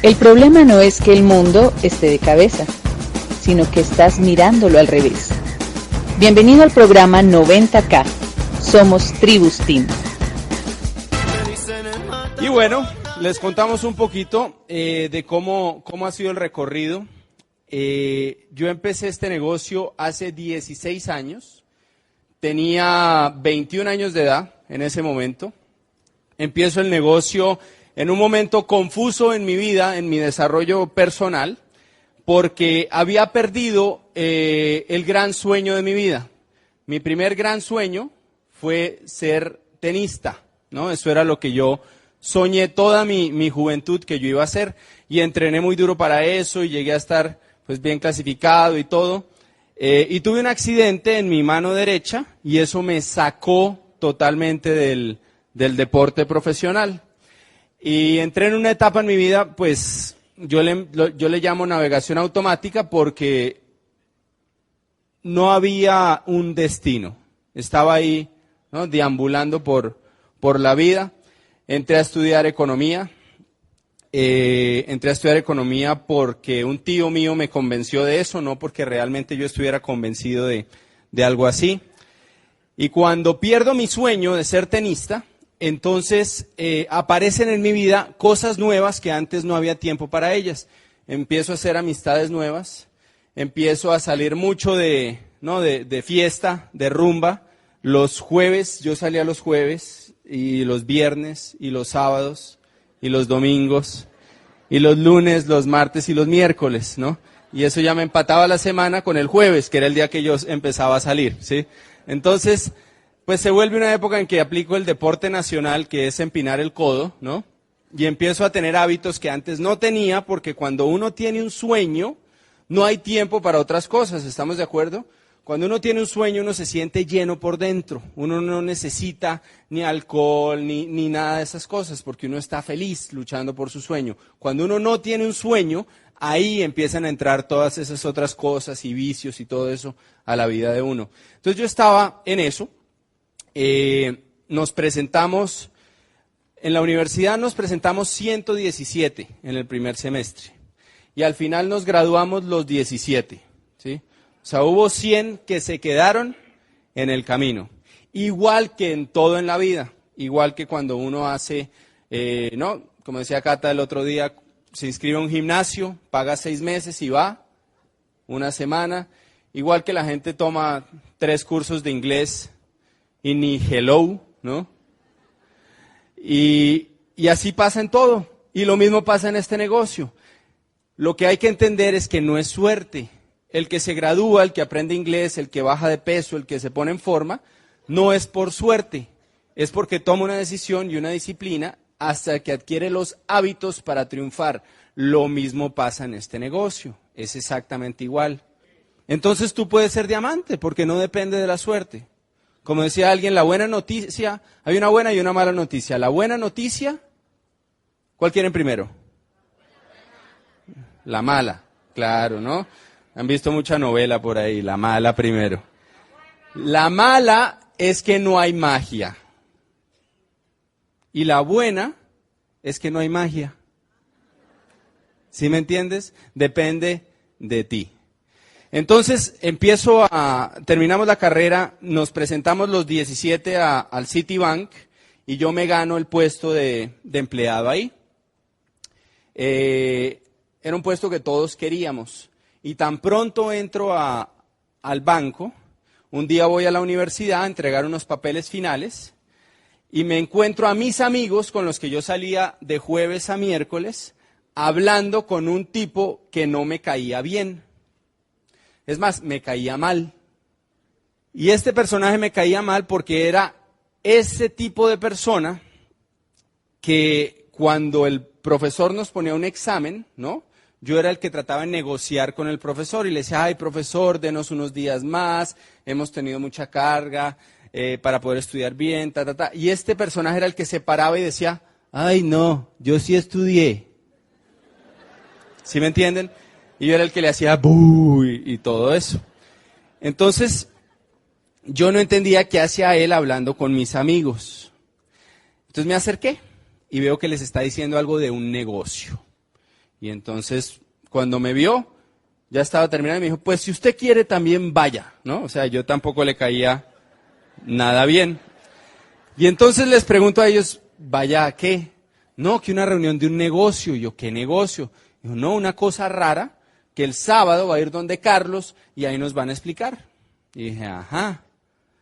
El problema no es que el mundo esté de cabeza, sino que estás mirándolo al revés. Bienvenido al programa 90K. Somos Tribus Team. Y bueno, les contamos un poquito de cómo ha sido el recorrido. Yo empecé este negocio hace 16 años. Tenía 21 años de edad en ese momento. Empiezo el negocio en un momento confuso en mi vida, en mi desarrollo personal, porque había perdido el gran sueño de mi vida. Mi primer gran sueño fue ser tenista, ¿no? Eso era lo que yo soñé toda mi juventud que yo iba a hacer, y entrené muy duro para eso y llegué a estar pues bien clasificado y todo. Y tuve un accidente en mi mano derecha y eso me sacó totalmente del deporte profesional. Y entré en una etapa en mi vida, pues yo le llamo navegación automática, porque no había un destino. Estaba ahí, ¿no?, deambulando por la vida. Entré a estudiar economía. Entré a estudiar economía porque un tío mío me convenció de eso, no porque realmente yo estuviera convencido de algo así. Y cuando pierdo mi sueño de ser tenista, entonces aparecen en mi vida cosas nuevas que antes no había tiempo para ellas. Empiezo a hacer amistades nuevas, empiezo a salir mucho de fiesta, de rumba. Los jueves, yo salía los jueves, y los viernes, y los sábados, y los domingos, y los lunes, los martes y los miércoles, ¿no? Y eso ya me empataba la semana con el jueves, que era el día que yo empezaba a salir, ¿sí? Entonces, pues se vuelve una época en que aplico el deporte nacional, que es empinar el codo, ¿no? Y empiezo a tener hábitos que antes no tenía, porque cuando uno tiene un sueño, no hay tiempo para otras cosas, ¿estamos de acuerdo? Cuando uno tiene un sueño, uno se siente lleno por dentro. Uno no necesita ni alcohol, ni nada de esas cosas, porque uno está feliz luchando por su sueño. Cuando uno no tiene un sueño, ahí empiezan a entrar todas esas otras cosas y vicios y todo eso a la vida de uno. Entonces yo estaba en eso. Nos presentamos, en la universidad nos presentamos 117 en el primer semestre. Y al final nos graduamos los 17, ¿sí? O sea, hubo 100 que se quedaron en el camino. Igual que en todo en la vida. Igual que cuando uno hace, ¿no? Como decía Cata el otro día, se inscribe a un gimnasio, paga 6 meses y va una semana. Igual que la gente toma 3 cursos de inglés y ni hello, ¿no? Y así pasa en todo. Y lo mismo pasa en este negocio. Lo que hay que entender es que no es suerte. El que se gradúa, el que aprende inglés, el que baja de peso, el que se pone en forma, no es por suerte, es porque toma una decisión y una disciplina hasta que adquiere los hábitos para triunfar. Lo mismo pasa en este negocio, es exactamente igual. Entonces tú puedes ser diamante porque no depende de la suerte. Como decía alguien, la buena noticia, hay una buena y una mala noticia. La buena noticia, ¿cuál quieren primero? La mala, claro, ¿no? Han visto mucha novela por ahí, la mala primero. La mala es que no hay magia. Y la buena es que no hay magia. ¿Sí me entiendes? Depende de ti. Entonces terminamos la carrera, nos presentamos los 17 al Citibank y yo me gano el puesto de empleado ahí. Era un puesto que todos queríamos. Y tan pronto entro al banco, un día voy a la universidad a entregar unos papeles finales y me encuentro a mis amigos con los que yo salía de jueves a miércoles hablando con un tipo que no me caía bien. Es más, me caía mal. Y este personaje me caía mal porque era ese tipo de persona que cuando el profesor nos ponía un examen, ¿no?, yo era el que trataba de negociar con el profesor y le decía, ay, profesor, denos unos días más, hemos tenido mucha carga para poder estudiar bien, Y este personaje era el que se paraba y decía, ay, no, yo sí estudié. ¿Sí me entienden? Y yo era el que le hacía buh y todo eso. Entonces, yo no entendía qué hacía él hablando con mis amigos. Entonces me acerqué y veo que les está diciendo algo de un negocio. Y entonces, cuando me vio, ya estaba terminando y me dijo, pues si usted quiere también vaya, ¿no? O sea, yo tampoco le caía nada bien. Y entonces les pregunto a ellos, ¿vaya a qué? No, que una reunión de un negocio. Y yo, ¿qué negocio? Dijo, no, una cosa rara, que el sábado va a ir donde Carlos y ahí nos van a explicar. Y dije, ajá.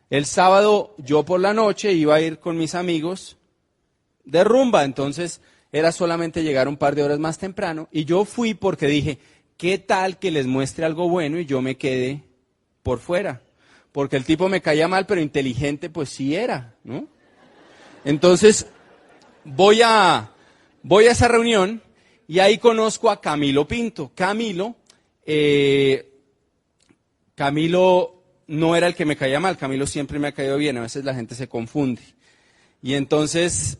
El sábado yo por la noche iba a ir con mis amigos de rumba, entonces era solamente llegar un par de horas más temprano y yo fui porque dije, ¿qué tal que les muestre algo bueno y yo me quede por fuera? Porque el tipo me caía mal, pero inteligente pues sí era, ¿no? Entonces voy a esa reunión y ahí conozco a Camilo Pinto. Camilo no era el que me caía mal, Camilo siempre me ha caído bien, a veces la gente se confunde. Y entonces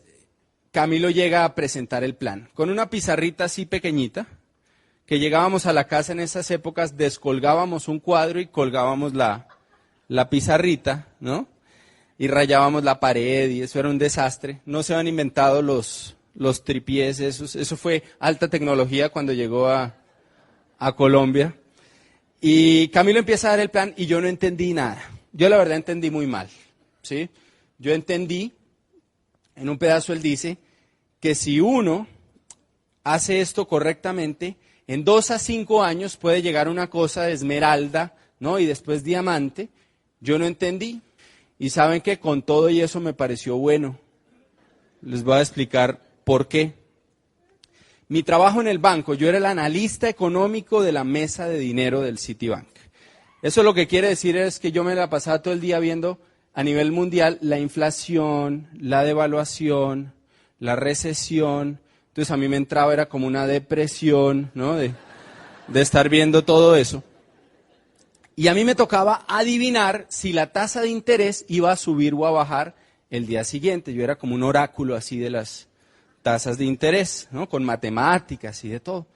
Camilo llega a presentar el plan, con una pizarrita así pequeñita, que llegábamos a la casa en esas épocas, descolgábamos un cuadro y colgábamos la pizarrita, ¿no? Y rayábamos la pared y eso era un desastre. No se habían inventado los tripiés, eso fue alta tecnología cuando llegó a Colombia. Y Camilo empieza a dar el plan y yo no entendí nada. Yo la verdad entendí muy mal, ¿sí? Yo entendí, en un pedazo él dice, que si uno hace esto correctamente, en 2 a 5 años puede llegar a una cosa de esmeralda, ¿no? Y después diamante. Yo no entendí. Y saben que con todo y eso me pareció bueno. Les voy a explicar por qué. Mi trabajo en el banco, yo era el analista económico de la mesa de dinero del Citibank. Eso lo que quiere decir es que yo me la pasaba todo el día viendo a nivel mundial la inflación, la devaluación, la recesión. Entonces a mí me entraba, era como una depresión, ¿no? De estar viendo todo eso. Y a mí me tocaba adivinar si la tasa de interés iba a subir o a bajar el día siguiente. Yo era como un oráculo así de las tasas de interés, ¿no? Con matemáticas y de todo.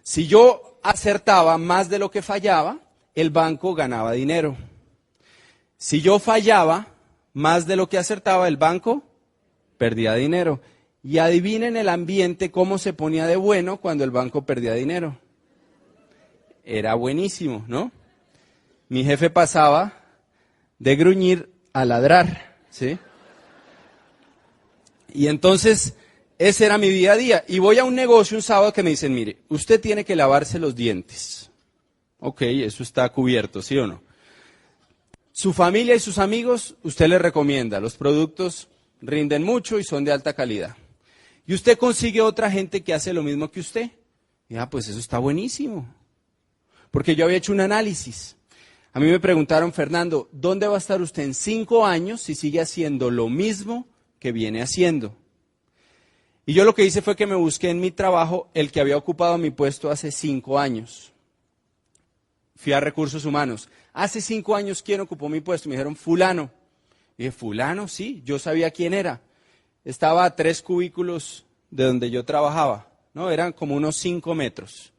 Si yo acertaba más de lo que fallaba, el banco ganaba dinero. Si yo fallaba más de lo que acertaba, el banco perdía dinero. Y adivinen el ambiente cómo se ponía de bueno cuando el banco perdía dinero. Era buenísimo, ¿no? Mi jefe pasaba de gruñir a ladrar, ¿sí? Y entonces ese era mi día a día. Y voy a un negocio un sábado que me dicen, mire, usted tiene que lavarse los dientes. Ok, eso está cubierto, ¿sí o no? Su familia y sus amigos, usted les recomienda. Los productos rinden mucho y son de alta calidad. Y usted consigue otra gente que hace lo mismo que usted. Y pues eso está buenísimo. Porque yo había hecho un análisis. A mí me preguntaron, Fernando, ¿dónde va a estar usted en 5 años si sigue haciendo lo mismo que viene haciendo? Y yo lo que hice fue que me busqué en mi trabajo el que había ocupado mi puesto hace 5 años. Fui a Recursos Humanos. Hace 5 años, ¿quién ocupó mi puesto? Me dijeron, fulano. Y dije, fulano, sí, yo sabía quién era. Estaba a 3 cubículos de donde yo trabajaba, ¿no? Eran como unos 5 metros.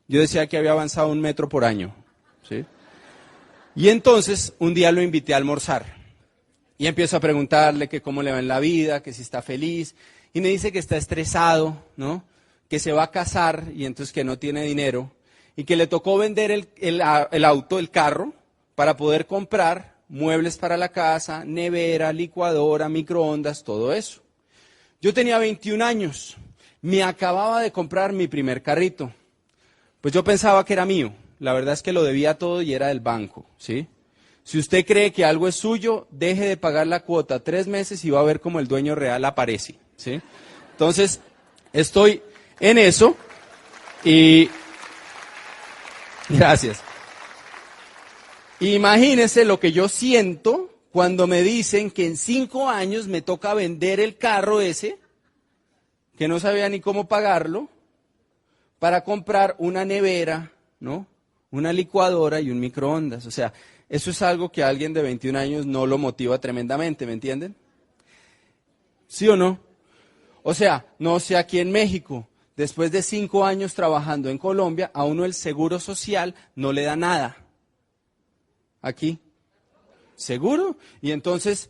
Yo decía que había avanzado 1 metro por año, ¿sí? Y entonces, un día lo invité a almorzar. Y empiezo a preguntarle que cómo le va en la vida, que si está feliz. Y me dice que está estresado, ¿no? Que se va a casar y entonces que no tiene dinero. Y que le tocó vender el auto, el carro, para poder comprar muebles para la casa, nevera, licuadora, microondas, todo eso. Yo tenía 21 años. Me acababa de comprar mi primer carrito. Pues yo pensaba que era mío. La verdad es que lo debía todo y era del banco, ¿sí? Si usted cree que algo es suyo, deje de pagar la cuota 3 meses y va a ver cómo el dueño real aparece, ¿sí? Entonces, estoy en eso y... Gracias. Imagínense lo que yo siento cuando me dicen que en 5 años me toca vender el carro ese, que no sabía ni cómo pagarlo, para comprar una nevera, ¿no? Una licuadora y un microondas. O sea, eso es algo que a alguien de 21 años no lo motiva tremendamente, ¿me entienden? ¿Sí o no? O sea, no sé, aquí en México, después de 5 años trabajando en Colombia, a uno el seguro social no le da nada. ¿Aquí? ¿Seguro? Y entonces,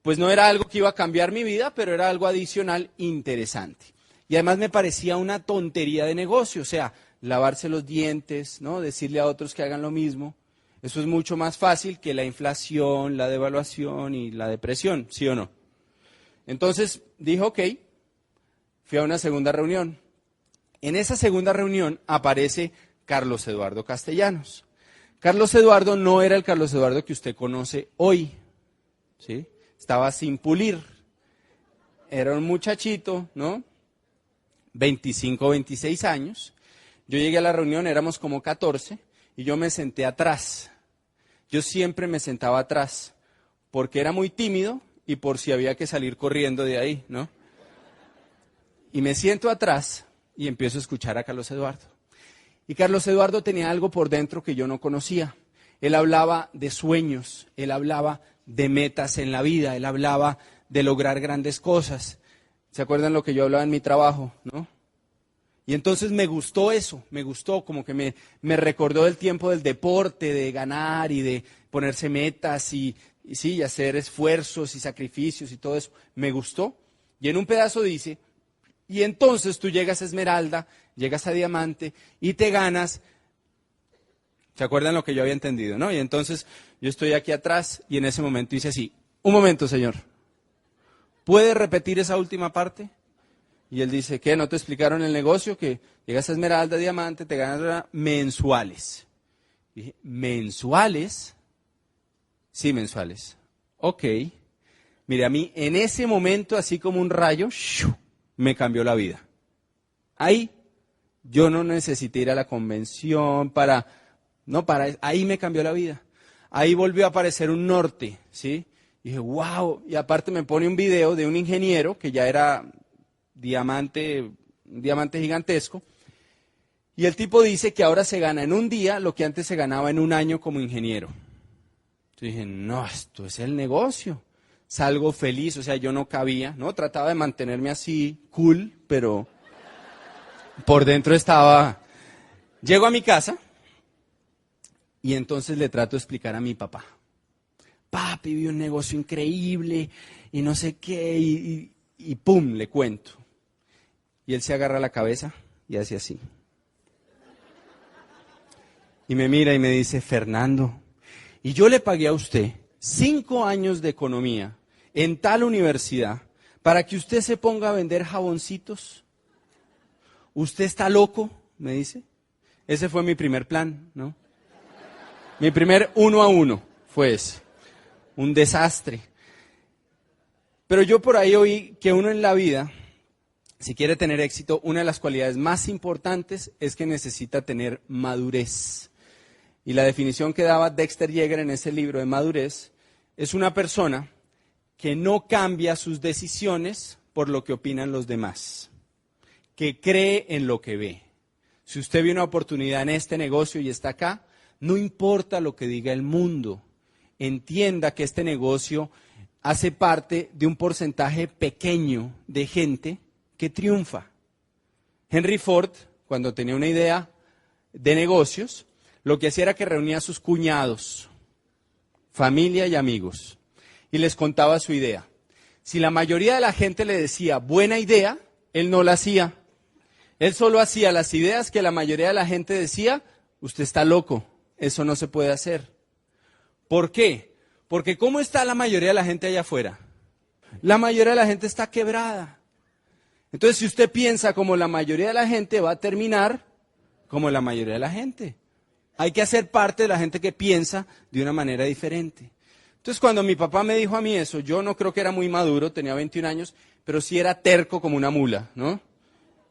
pues no era algo que iba a cambiar mi vida, pero era algo adicional interesante. Y además me parecía una tontería de negocio, o sea, lavarse los dientes, ¿no? Decirle a otros que hagan lo mismo. Eso es mucho más fácil que la inflación, la devaluación y la depresión, ¿sí o no? Entonces dije, ok, fui a una segunda reunión. En esa segunda reunión aparece Carlos Eduardo Castellanos. Carlos Eduardo no era el Carlos Eduardo que usted conoce hoy, ¿sí? Estaba sin pulir. Era un muchachito, ¿no? 25, 26 años. Yo llegué a la reunión, éramos como 14, y yo me senté atrás. Yo siempre me sentaba atrás, porque era muy tímido y por si había que salir corriendo de ahí, ¿no? Y me siento atrás y empiezo a escuchar a Carlos Eduardo. Y Carlos Eduardo tenía algo por dentro que yo no conocía. Él hablaba de sueños, él hablaba de metas en la vida, él hablaba de lograr grandes cosas. ¿Se acuerdan lo que yo hablaba en mi trabajo, no? Y entonces me gustó eso, me gustó, como que me recordó el tiempo del deporte, de ganar y de ponerse metas y sí, y hacer esfuerzos y sacrificios y todo eso. Me gustó. Y en un pedazo dice, y entonces tú llegas a Esmeralda, llegas a Diamante y te ganas. ¿Se acuerdan lo que yo había entendido, no? Y entonces yo estoy aquí atrás y en ese momento dice así, un momento, señor, ¿puede repetir esa última parte? Y él dice, ¿qué? ¿No te explicaron el negocio? Que llegas a Esmeralda, Diamante, te ganas mensuales. Y dije, ¿mensuales? Sí, mensuales. Ok. Mire, a mí en ese momento, así como un rayo, me cambió la vida. Ahí yo no necesité ir a la convención ahí me cambió la vida. Ahí volvió a aparecer un norte, ¿sí? Y dije, wow, y aparte me pone un video de un ingeniero que ya era un diamante gigantesco, y el tipo dice que ahora se gana en un día lo que antes se ganaba en un año como ingeniero. Yo dije, no, esto es el negocio. Salgo feliz, o sea, yo no cabía, ¿no? Trataba de mantenerme así, cool, pero por dentro estaba... Llego a mi casa y entonces le trato de explicar a mi papá. Papi, vi un negocio increíble y no sé qué, y pum, le cuento. Y él se agarra la cabeza y hace así. Y me mira y me dice, Fernando, y yo le pagué a usted 5 años de economía en tal universidad para que usted se ponga a vender jaboncitos. ¿Usted está loco? Me dice. Ese fue mi primer plan, ¿no? Mi primer 1 a 1 fue ese. Un desastre. Pero yo por ahí oí que uno en la vida, si quiere tener éxito, una de las cualidades más importantes es que necesita tener madurez. Y la definición que daba Dexter Yeager en ese libro de madurez es una persona que no cambia sus decisiones por lo que opinan los demás, que cree en lo que ve. Si usted ve una oportunidad en este negocio y está acá, no importa lo que diga el mundo, entienda que este negocio hace parte de un porcentaje pequeño de gente que triunfa. Henry Ford, cuando tenía una idea de negocios, lo que hacía era que reunía a sus cuñados, familia y amigos, y les contaba su idea. Si la mayoría de la gente le decía buena idea, él no la hacía. Él solo hacía las ideas que la mayoría de la gente decía, usted está loco, eso no se puede hacer. ¿Por qué? Porque ¿cómo está la mayoría de la gente allá afuera? La mayoría de la gente está quebrada. Entonces, si usted piensa como la mayoría de la gente, va a terminar como la mayoría de la gente. Hay que hacer parte de la gente que piensa de una manera diferente. Entonces, cuando mi papá me dijo a mí eso, yo no creo que era muy maduro, tenía 21 años, pero sí era terco como una mula, ¿no?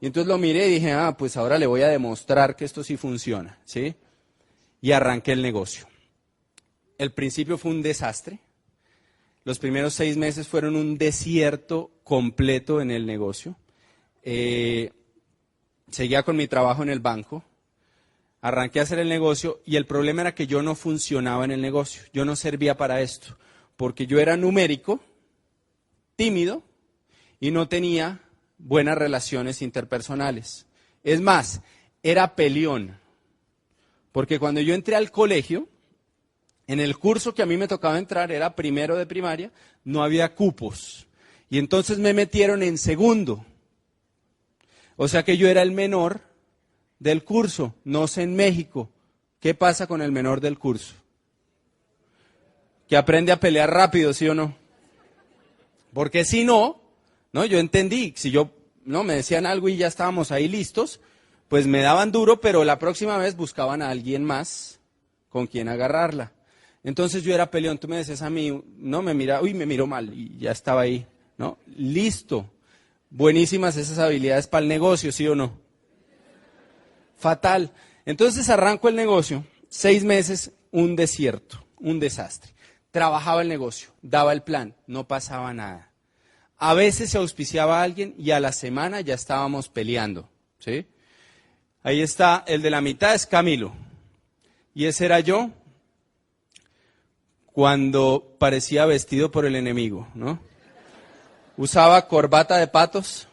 Y entonces lo miré y dije, pues ahora le voy a demostrar que esto sí funciona, ¿sí? Y arranqué el negocio. El principio fue un desastre. Los primeros 6 meses fueron un desierto completo en el negocio. Seguía con mi trabajo en el banco. Arranqué a hacer el negocio y el problema era que yo no funcionaba en el negocio. Yo no servía para esto, porque yo era numérico, tímido y no tenía buenas relaciones interpersonales. Es más, era peleón, porque cuando yo entré al colegio, en el curso que a mí me tocaba entrar, era primero de primaria, no había cupos. Y entonces me metieron en segundo. O sea que yo era el menor del curso. No sé en México, ¿qué pasa con el menor del curso? Que aprende a pelear rápido, ¿sí o no? Porque si no, yo entendí, si me decían algo y ya estábamos ahí listos, pues me daban duro, pero la próxima vez buscaban a alguien más con quien agarrarla. Entonces yo era peleón, tú me decías a mí, me miró mal y ya estaba ahí, ¿no? Listo. Buenísimas esas habilidades para el negocio, ¿sí o no? Fatal. Entonces arranco el negocio, 6 meses, un desierto, un desastre. Trabajaba el negocio, daba el plan, no pasaba nada. A veces se auspiciaba a alguien y a la semana ya estábamos peleando, ¿sí? Ahí está, el de la mitad es Camilo. Y ese era yo cuando parecía vestido por el enemigo, ¿no? Usaba corbata de patos,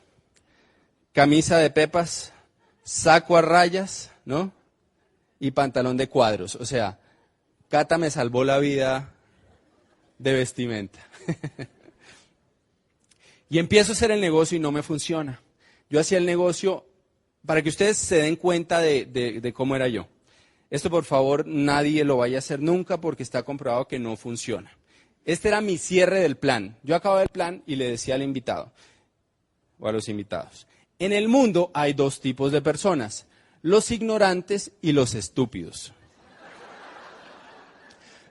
camisa de pepas, saco a rayas, ¿no? Y pantalón de cuadros. O sea, Cata me salvó la vida de vestimenta. Y empiezo a hacer el negocio y no me funciona. Yo hacía el negocio, para que ustedes se den cuenta de cómo era yo. Esto, por favor, nadie lo vaya a hacer nunca porque está comprobado que no funciona. Este era mi cierre del plan. Yo acababa el plan y le decía al invitado, o a los invitados, en el mundo hay 2 tipos de personas, los ignorantes y los estúpidos.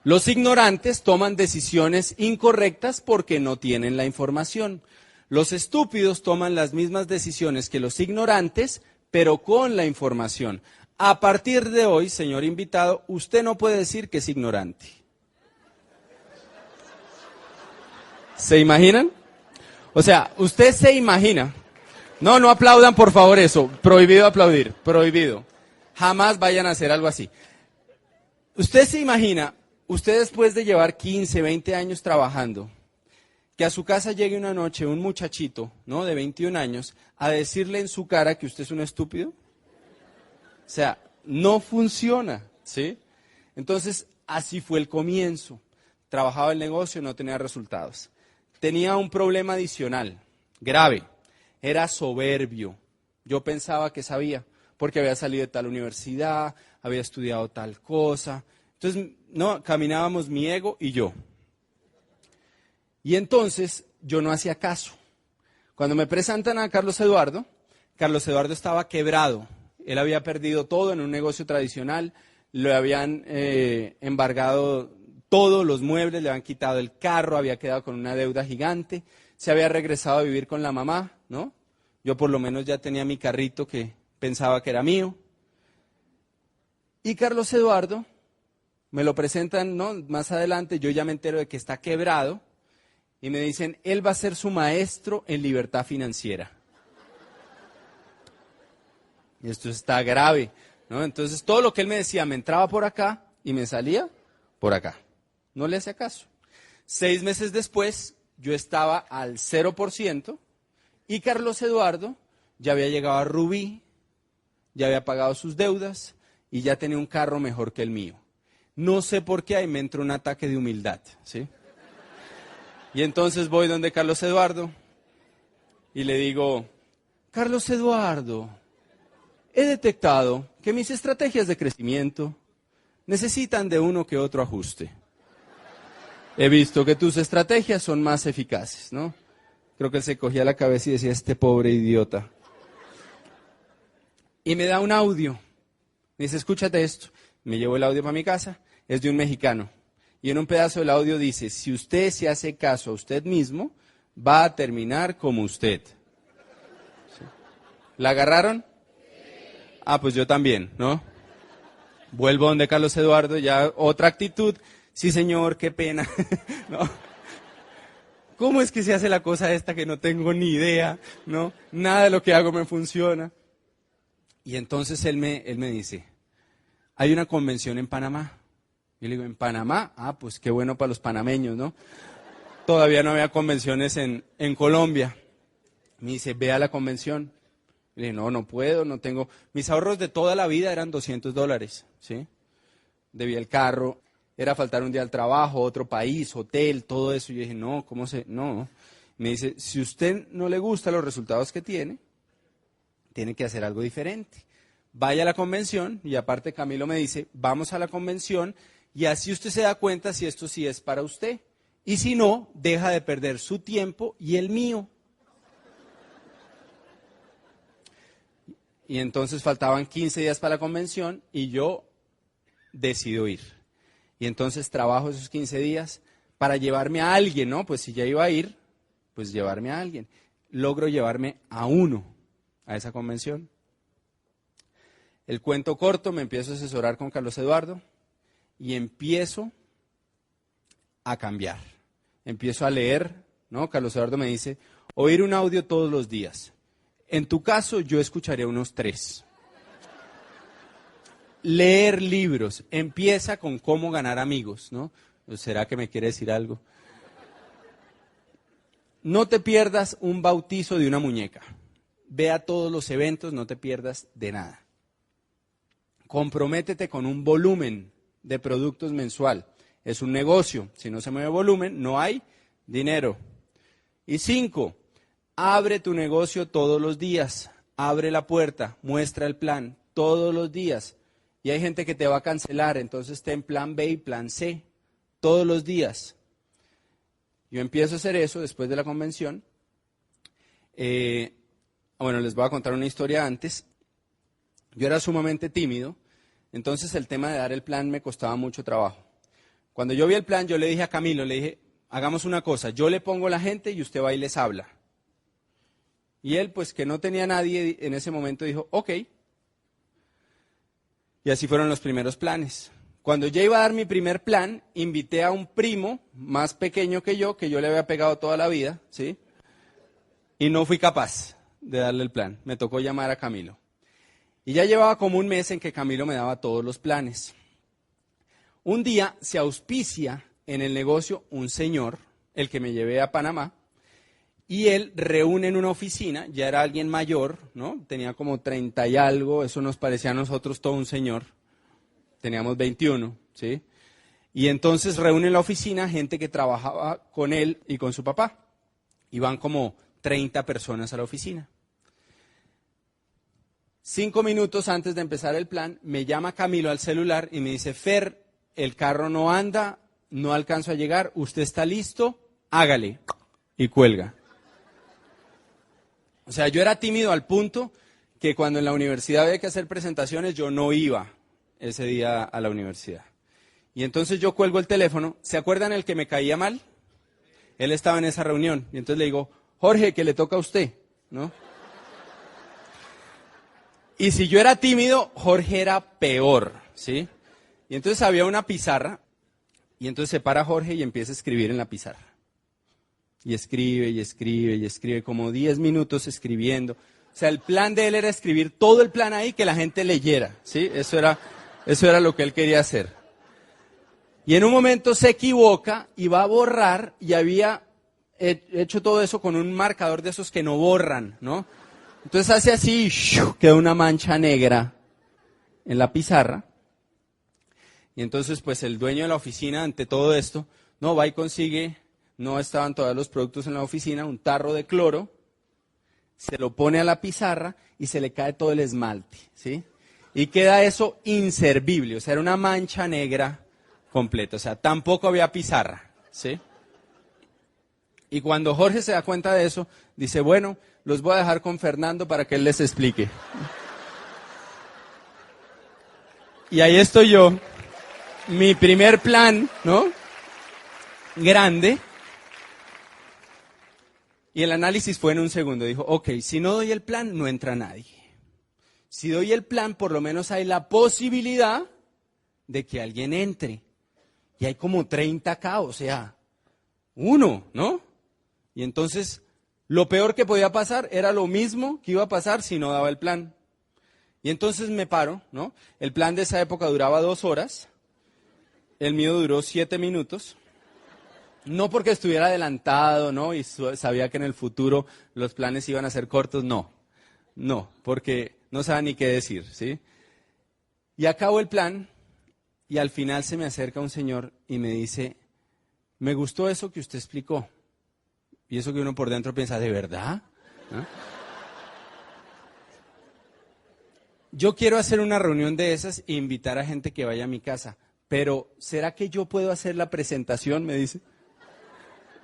Los ignorantes toman decisiones incorrectas porque no tienen la información. Los estúpidos toman las mismas decisiones que los ignorantes, pero con la información. A partir de hoy, señor invitado, usted no puede decir que es ignorante. ¿Se imaginan? O sea, usted se imagina. No aplaudan por favor eso. Prohibido aplaudir, prohibido. Jamás vayan a hacer algo así. Usted se imagina, usted después de llevar 15, 20 años trabajando, que a su casa llegue una noche un muchachito, ¿no?, de 21 años, a decirle en su cara que usted es un estúpido. O sea, no funciona, ¿sí? Entonces, así fue el comienzo. Trabajaba el negocio, no tenía resultados. Tenía un problema adicional, grave. Era soberbio. Yo pensaba que sabía, porque había salido de tal universidad, había estudiado tal cosa. Entonces, caminábamos mi ego y yo. Y entonces, yo no hacía caso. Cuando me presentan a Carlos Eduardo estaba quebrado. Él había perdido todo en un negocio tradicional, le habían embargado todos los muebles, le habían quitado el carro, había quedado con una deuda gigante, se había regresado a vivir con la mamá, ¿no? Yo por lo menos ya tenía mi carrito que pensaba que era mío. Y Carlos Eduardo, me lo presentan, ¿no?, más adelante, yo ya me entero de que está quebrado, y me dicen, él va a ser su maestro en libertad financiera. Y esto está grave, ¿no? Entonces, todo lo que él me decía, me entraba por acá y me salía por acá. No le hacía caso. 6 meses después, yo estaba al 0% y Carlos Eduardo ya había llegado a Rubí, ya había pagado sus deudas y ya tenía un carro mejor que el mío. No sé por qué ahí me entró un ataque de humildad, ¿sí? Y entonces voy donde Carlos Eduardo y le digo, Carlos Eduardo, he detectado que mis estrategias de crecimiento necesitan de uno que otro ajuste. He visto que tus estrategias son más eficaces, ¿no? Creo que él se cogía la cabeza y decía, este pobre idiota. Y me da un audio. Me dice, escúchate esto. Me llevo el audio para mi casa. Es de un mexicano. Y en un pedazo del audio dice, si usted se hace caso a usted mismo, va a terminar como usted. ¿Sí? ¿La agarraron? Ah, pues yo también, ¿no? Vuelvo donde Carlos Eduardo, ya otra actitud. Sí, señor, qué pena. ¿No? ¿Cómo es que se hace la cosa esta que no tengo ni idea? ¿No? Nada de lo que hago me funciona. Y entonces él me dice, hay una convención en Panamá. Y le digo, ¿en Panamá? Ah, pues qué bueno para los panameños, ¿no? Todavía no había convenciones en Colombia. Me dice, ve a la convención. Le dije, no puedo, no tengo. Mis ahorros de toda la vida eran $200, ¿sí? Debía el carro, era faltar un día al trabajo, otro país, hotel, todo eso. Y yo dije, no, ¿cómo se...? No. Me dice, si usted no le gustan los resultados que tiene, tiene que hacer algo diferente. Vaya a la convención, y aparte Camilo me dice, vamos a la convención, y así usted se da cuenta si esto sí es para usted. Y si no, deja de perder su tiempo y el mío. Y entonces faltaban 15 días para la convención y yo decido ir. Y entonces trabajo esos 15 días para llevarme a alguien, ¿no? Pues si ya iba a ir, pues llevarme a alguien. Logro llevarme a uno a esa convención. El cuento corto, me empiezo a asesorar con Carlos Eduardo y empiezo a cambiar. Empiezo a leer, ¿no? Carlos Eduardo me dice, oír un audio todos los días. En tu caso, yo escucharé unos 3. Leer libros. Empieza con cómo ganar amigos, ¿no? ¿Será que me quiere decir algo? No te pierdas un bautizo de una muñeca. Ve a todos los eventos, no te pierdas de nada. Comprométete con un volumen de productos mensual. Es un negocio. Si no se mueve volumen, no hay dinero. Y 5, abre tu negocio todos los días. Abre la puerta, muestra el plan todos los días. Y hay gente que te va a cancelar, entonces ten plan B y plan C todos los días. Yo empiezo a hacer eso después de la convención. Bueno, les voy a contar una historia antes. Yo era sumamente tímido, entonces el tema de dar el plan me costaba mucho trabajo. Cuando yo vi el plan, yo le dije a Camilo, le dije, hagamos una cosa, yo le pongo a la gente y usted va y les habla. Y él, pues que no tenía nadie en ese momento, dijo, ok. Y así fueron los primeros planes. Cuando ya iba a dar mi primer plan, invité a un primo más pequeño que yo le había pegado toda la vida, ¿sí? Y no fui capaz de darle el plan. Me tocó llamar a Camilo. Y ya llevaba como un mes en que Camilo me daba todos los planes. Un día se auspicia en el negocio un señor, el que me llevé a Panamá, y él reúne en una oficina, ya era alguien mayor, ¿no? Tenía como 30 y algo, eso nos parecía a nosotros todo un señor. Teníamos 21, ¿sí? Y entonces reúne en la oficina gente que trabajaba con él y con su papá. Iban como 30 personas a la oficina. 5 minutos antes de empezar el plan, me llama Camilo al celular y me dice, Fer, el carro no anda, no alcanzo a llegar, ¿usted está listo? Hágale. Y cuelga. O sea, yo era tímido al punto que cuando en la universidad había que hacer presentaciones, yo no iba ese día a la universidad. Y entonces yo cuelgo el teléfono. ¿Se acuerdan el que me caía mal? Él estaba en esa reunión. Y entonces le digo, Jorge, que le toca a usted, ¿no? Y si yo era tímido, Jorge era peor, ¿sí? Y entonces había una pizarra. Y entonces se para Jorge y empieza a escribir en la pizarra. Y escribe, y escribe, y escribe, como 10 minutos escribiendo. O sea, el plan de él era escribir todo el plan ahí, que la gente leyera, ¿sí? Eso era lo que él quería hacer. Y en un momento se equivoca y va a borrar, y había hecho todo eso con un marcador de esos que no borran, ¿no? Entonces hace así, queda una mancha negra en la pizarra. Y entonces, pues el dueño de la oficina, ante todo esto, no va y consigue, no estaban todos los productos en la oficina, un tarro de cloro, se lo pone a la pizarra y se le cae todo el esmalte, ¿sí? Y queda eso inservible, o sea, era una mancha negra completa, o sea, tampoco había pizarra, ¿sí? Y cuando Jorge se da cuenta de eso, dice, bueno, los voy a dejar con Fernando para que él les explique. Y ahí estoy yo, mi primer plan, ¿no? Grande. Y el análisis fue en un segundo. Dijo, ok, si no doy el plan, no entra nadie. Si doy el plan, por lo menos hay la posibilidad de que alguien entre. Y hay como 30 acá, o sea, uno, ¿no? Y entonces, lo peor que podía pasar era lo mismo que iba a pasar si no daba el plan. Y entonces me paro, ¿no? El plan de esa época duraba 2 horas. El mío duró 7 minutos. No porque estuviera adelantado, ¿no? Y sabía que en el futuro los planes iban a ser cortos, no. No, porque no sabía ni qué decir, ¿sí? Y acabo el plan y al final se me acerca un señor y me dice, me gustó eso que usted explicó. Y eso que uno por dentro piensa, ¿de verdad? ¿No? yo quiero hacer una reunión de esas e invitar a gente que vaya a mi casa, pero ¿será que yo puedo hacer la presentación? Me dice.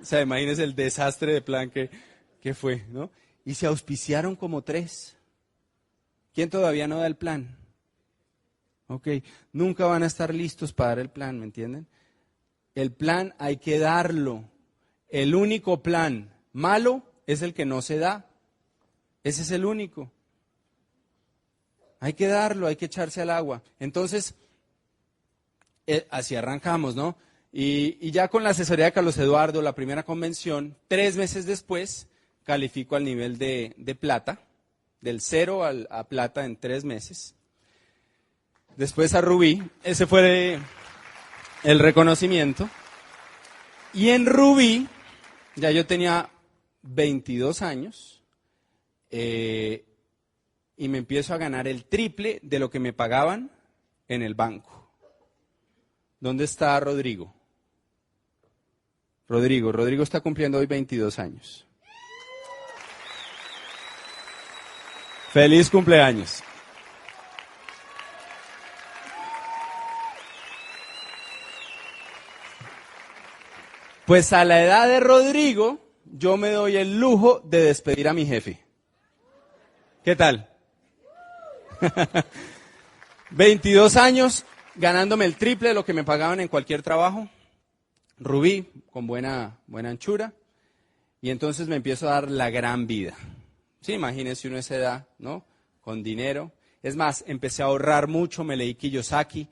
O sea, imagínense el desastre de plan que fue, ¿no? Y se auspiciaron como 3. ¿Quién todavía no da el plan? Ok, nunca van a estar listos para dar el plan, ¿me entienden? El plan hay que darlo. El único plan malo es el que no se da. Ese es el único. Hay que darlo, hay que echarse al agua. Entonces, así arrancamos, ¿no? Y ya con la asesoría de Carlos Eduardo, la primera convención, 3 meses después, califico al nivel de plata, del 0 a plata en 3 meses. Después a Rubí, ese fue el reconocimiento. Y en Rubí, ya yo tenía 22 años, y me empiezo a ganar el triple de lo que me pagaban en el banco. ¿Dónde está Rodrigo? Rodrigo está cumpliendo hoy 22 años. ¡Feliz cumpleaños! Pues a la edad de Rodrigo, yo me doy el lujo de despedir a mi jefe. ¿Qué tal? 22 años ganándome el triple de lo que me pagaban en cualquier trabajo. Rubí, con buena anchura. Y entonces me empiezo a dar la gran vida. Sí, imagínense uno a esa edad, ¿no? Con dinero. Es más, empecé a ahorrar mucho, me leí Kiyosaki.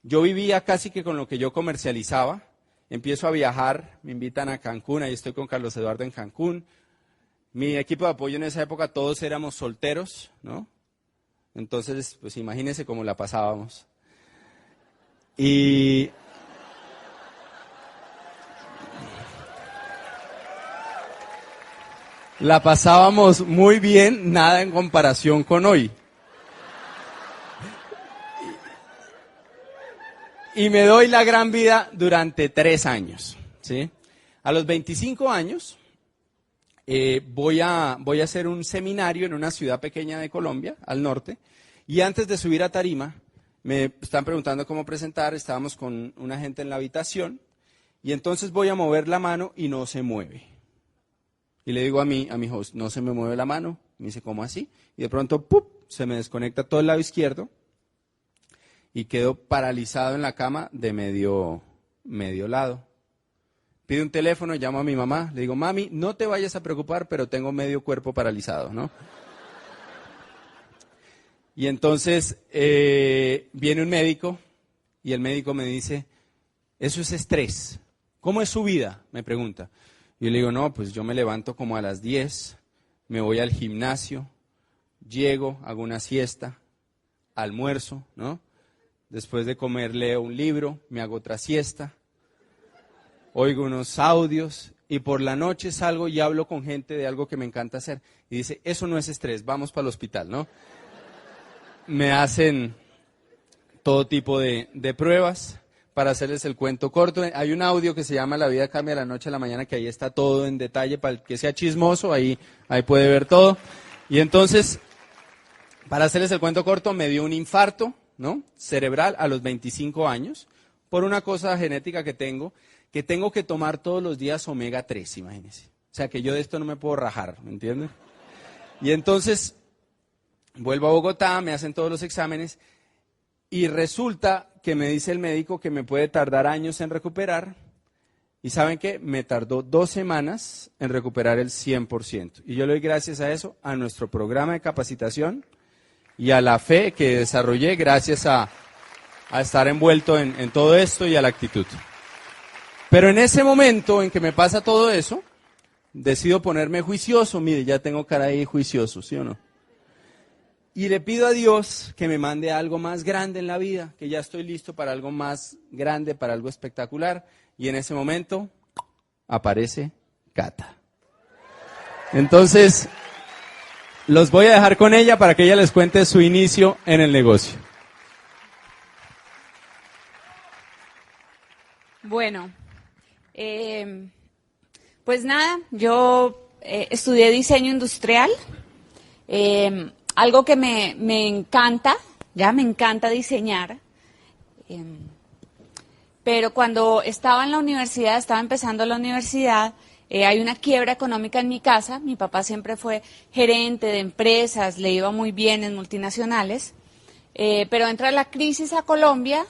Yo vivía casi que con lo que yo comercializaba. Empiezo a viajar, me invitan a Cancún, ahí estoy con Carlos Eduardo en Cancún. Mi equipo de apoyo en esa época, todos éramos solteros, ¿no? Entonces, pues imagínense cómo la pasábamos. Y la pasábamos muy bien, nada en comparación con hoy. Y me doy la gran vida durante 3 años, ¿sí? A los 25 años voy a hacer un seminario en una ciudad pequeña de Colombia, al norte, y antes de subir a tarima, me están preguntando cómo presentar, estábamos con una gente en la habitación, y entonces voy a mover la mano y no se mueve. Y le digo a mi host, no se me mueve la mano, me dice, ¿cómo así? Y de pronto, ¡pup!, se me desconecta todo el lado izquierdo, y quedo paralizado en la cama de medio lado. Pido un teléfono, llamo a mi mamá, le digo, mami, no te vayas a preocupar, pero tengo medio cuerpo paralizado, ¿no? Y entonces viene un médico y el médico me dice, eso es estrés. ¿Cómo es su vida?, me pregunta. Yo le digo, no, pues yo me levanto como a las 10, me voy al gimnasio, llego, hago una siesta, almuerzo, ¿no? Después de comer leo un libro, me hago otra siesta, oigo unos audios y por la noche salgo y hablo con gente de algo que me encanta hacer. Y dice, eso no es estrés, vamos para el hospital, ¿no? Me hacen todo tipo de pruebas para hacerles el cuento corto. Hay un audio que se llama La vida cambia de la noche a la mañana, que ahí está todo en detalle, para el que sea chismoso, ahí puede ver todo. Y entonces, para hacerles el cuento corto, me dio un infarto, ¿no?, cerebral a los 25 años, por una cosa genética que tengo que tomar todos los días omega 3, imagínense. O sea, que yo de esto no me puedo rajar, ¿me entienden? Y entonces, vuelvo a Bogotá, me hacen todos los exámenes, y resulta que me dice el médico que me puede tardar años en recuperar, y ¿saben qué? Me tardó 2 semanas en recuperar el 100%. Y yo le doy gracias a eso, a nuestro programa de capacitación, y a la fe que desarrollé gracias a estar envuelto en todo esto y a la actitud. Pero en ese momento en que me pasa todo eso, decido ponerme juicioso. Mire, ya tengo cara ahí juicioso, ¿sí o no? Y le pido a Dios que me mande algo más grande en la vida, que ya estoy listo para algo más grande, para algo espectacular. Y en ese momento aparece Cata. Entonces, los voy a dejar con ella para que ella les cuente su inicio en el negocio. Bueno, pues nada, yo estudié diseño industrial. algo que me encanta, ya me encanta diseñar. Pero cuando estaba en la universidad, estaba empezando la universidad, hay una quiebra económica en mi casa. Mi papá siempre fue gerente de empresas, le iba muy bien en multinacionales, pero entra la crisis a Colombia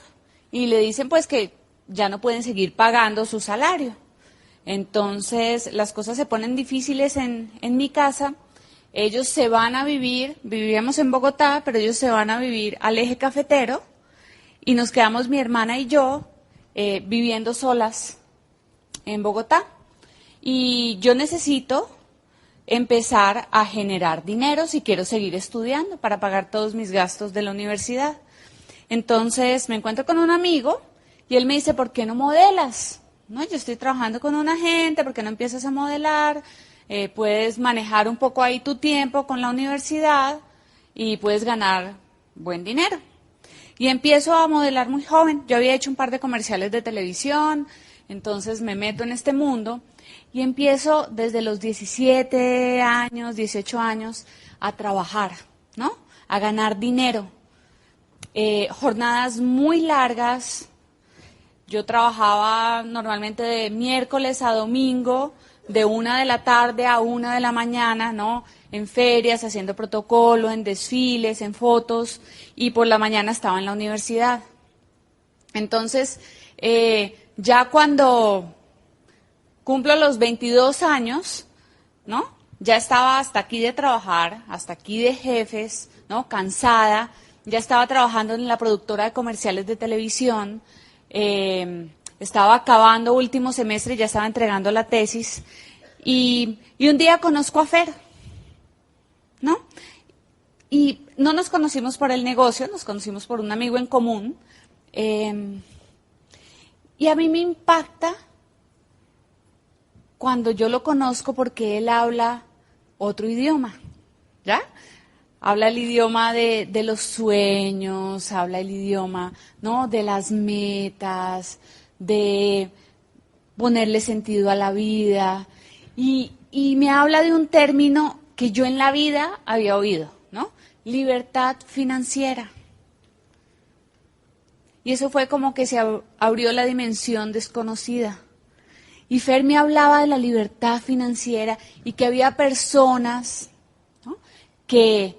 y le dicen pues que ya no pueden seguir pagando su salario. Entonces las cosas se ponen difíciles en mi casa. Ellos se van a vivir, vivíamos en Bogotá, pero ellos se van a vivir al Eje Cafetero y nos quedamos mi hermana y yo viviendo solas en Bogotá. Y yo necesito empezar a generar dinero si quiero seguir estudiando para pagar todos mis gastos de la universidad. Entonces me encuentro con un amigo y él me dice, ¿por qué no modelas? No, yo estoy trabajando con una agente, ¿por qué no empiezas a modelar? Puedes manejar un poco ahí tu tiempo con la universidad y puedes ganar buen dinero. Y empiezo a modelar muy joven. Yo había hecho un par de comerciales de televisión, entonces me meto en este mundo y empiezo desde los 17 años, 18 años a trabajar, ¿no? A ganar dinero. Jornadas muy largas. Yo trabajaba normalmente de miércoles a domingo, de 1 de la tarde a 1 de la mañana, ¿no? En ferias, haciendo protocolo, en desfiles, en fotos, y por la mañana estaba en la universidad. Entonces, ya cuando cumplo los 22 años, ¿no? Ya estaba hasta aquí de trabajar, hasta aquí de jefes, ¿no? Cansada, ya estaba trabajando en la productora de comerciales de televisión, estaba acabando último semestre, ya estaba entregando la tesis, y un día conozco a Fer, ¿no? Y no nos conocimos por el negocio, nos conocimos por un amigo en común, y a mí me impacta cuando yo lo conozco porque él habla otro idioma, ¿ya? Habla el idioma de los sueños, habla el idioma, ¿no? De las metas, de ponerle sentido a la vida. Y me habla de un término que yo en la vida había oído, ¿no? Libertad financiera. Y eso fue como que se abrió la dimensión desconocida. Y Fer me hablaba de la libertad financiera y que había personas, ¿no? Que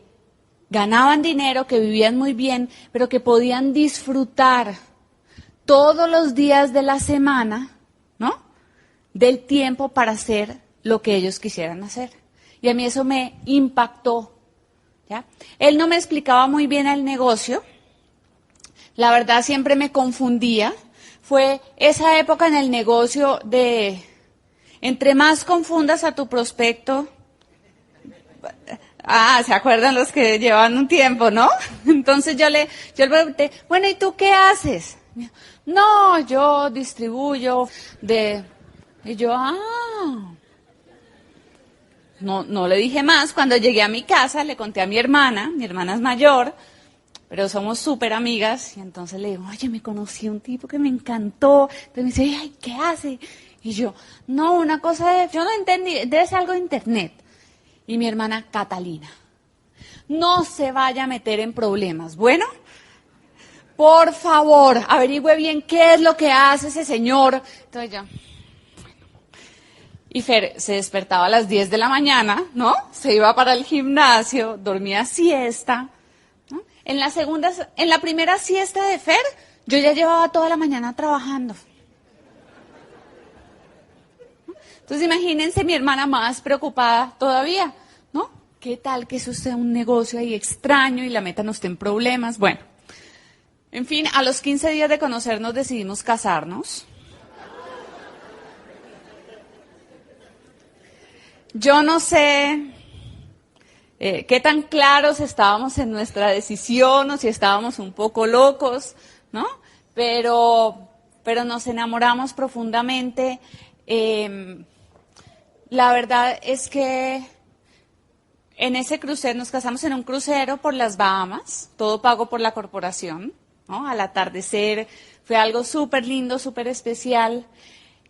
ganaban dinero, que vivían muy bien, pero que podían disfrutar todos los días de la semana, ¿no? Del tiempo para hacer lo que ellos quisieran hacer. Y a mí eso me impactó, ¿ya? Él no me explicaba muy bien el negocio, la verdad siempre me confundía. Fue esa época en el negocio de, entre más confundas a tu prospecto, ¿se acuerdan los que llevan un tiempo, no? Entonces yo le pregunté, bueno, ¿y tú qué haces? No, yo distribuyo y yo, no le dije más. Cuando llegué a mi casa le conté a mi hermana es mayor, pero somos súper amigas, y entonces le digo, oye, me conocí a un tipo que me encantó. Entonces me dice, ay, ¿qué hace? Y yo, no, una cosa yo no entendí, debe ser algo de internet. Y mi hermana, Catalina, no se vaya a meter en problemas. Bueno, por favor, averigüe bien qué es lo que hace ese señor. Entonces ya. Y Fer se despertaba a las 10 de la mañana, ¿no? Se iba para el gimnasio, dormía siesta, ¿no? En la primera siesta de Fer, yo ya llevaba toda la mañana trabajando. Entonces imagínense mi hermana más preocupada todavía, ¿no? ¿Qué tal que eso sea un negocio ahí extraño y la meta no esté en problemas? Bueno, en fin, a los 15 días de conocernos decidimos casarnos. Yo no sé qué tan claros estábamos en nuestra decisión o si estábamos un poco locos, ¿no? Pero nos enamoramos profundamente. La verdad es que en ese crucero, nos casamos en un crucero por las Bahamas, todo pago por la corporación, ¿no? Al atardecer, fue algo súper lindo, súper especial.